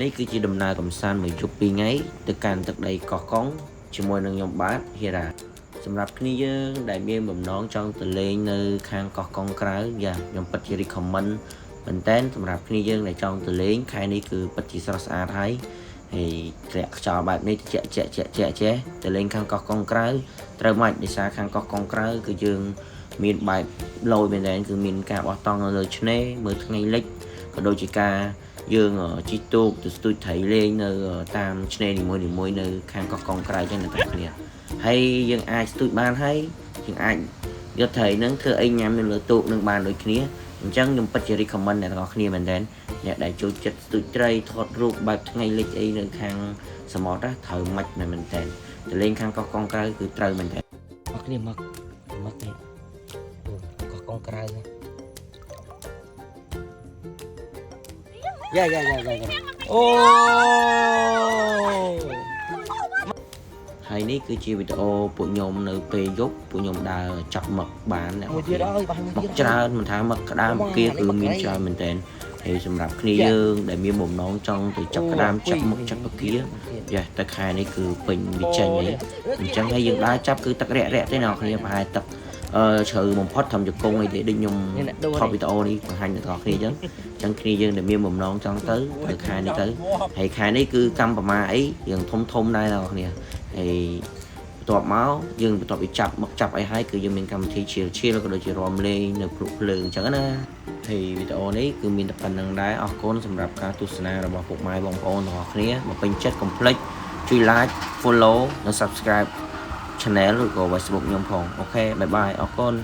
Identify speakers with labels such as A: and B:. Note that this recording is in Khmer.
A: នេះគឺជាដំណើរកំសាន្តមួយយប់ពីរថ្ងៃទៅកាន់ទឹកដីកោះកុងជាមួយនឹងខ្ញុំបាទហេរ៉ាសម្រាប់គ្នាយើងដែលមានបំណងចង់ទៅលេងនៅខាងកោះកុងក្រៅខ្ញុំពិតជា recommend មែនតើសម្រាប់គ្នាយើងដែលចង់ទៅលេងខែនេះគឺពិតជាស្រស់ស្អាតហើយធ្លាក់ខ្យល់បែបនេះជាទៅលេងខាងកោះកុងក្រៅត្រូវមកដោយសារខាងកោះកុងក្រៅគឺយើងមានបែបលយមែនតើគឺមានការបោះតង់នៅលើឆ្នេរមើលថ្ងៃលិចក៏ដូចជាការយើងជីកទូកទៅស្ទូចត្រីលេងនៅតាមឆ្នេរនីមួយៗនៅខាងកោះកុងក្រៅចឹងអ្នកទាំងគ្នាហើយយើងអាចស្ទូចបានហើយយើងអាចយកត្រីហ្នឹងធ្វើអីញ៉ាំនៅលើទូកនឹងបានដូចគ្នាអញ្ចឹងខ្ញុំពិតជា recommend អ្នកទាំងអស់គ្នាមែនតើអ្នកដែលចូលចិត្តស្ទូចត្រីថតរូបបែបថ្ងៃលិចអីនៅខាងសមុទ្រត្រូវមិនមែនតើទៅលេងខាងកោះកុងក្រៅគឺត្រូវមែនតើអស់គ្នាមកទេកោះកុងក្រៅយ៉ាអូហើយនេះគឺជាវីដេអូពួកខ្ញុំនៅពេលយប់ពួកខ្ញុំដើរចាប់មឹកបានមួយទៀតអើយមកច្រើនមិនថាមឹកក្តាមគៀគឺមានច្រើនមែនតើហើយសម្រាប់គ្នាយើងដែលមានបំណងចង់ទៅចាប់ក្តាមចាប់មឹកចាប់គៀតែខែនេះគឺពេញវិចេញអីអញ្ចឹងហើយយើងដើរចាប់គឺទឹករាក់ទេអ្នកគ្នាប្រហែលទឹកជ្រៅបំផុតត្រឹមជង្គង់អីទេដូចខ្ញុំថតវីដេអូនេះបង្ហាញដល់អ្នកគ្នាអញ្ចឹងគ្នាយើងដែលមានបំណងចង់ទៅខែនេះទៅហើយខែនេះគឺកម្មប្រមាអីយើងធំដែរអ្នកគ្នាហើយបន្ទាប់មកយើងបន្ទាប់ពីចាប់មកចាប់អីហើយគឺយើងមានកម្មវិធីឈៀលក៏ដូចជារំលេងនៅព្រឹកភ្លើងអញ្ចឹងណាហើយវីដេអូនេះគឺមានតែប៉ុណ្្នឹងដែរអរគុណសម្រាប់ការទស្សនារបស់ពុកម៉ែបងប្អូនទាំងអស់គ្នាមកពេញចិត្តកុំភ្លេចជួយ like follow និង subscribe channel ឬក៏ Facebook ខ្ញុំផងអូខេបាយបាយអរគុណ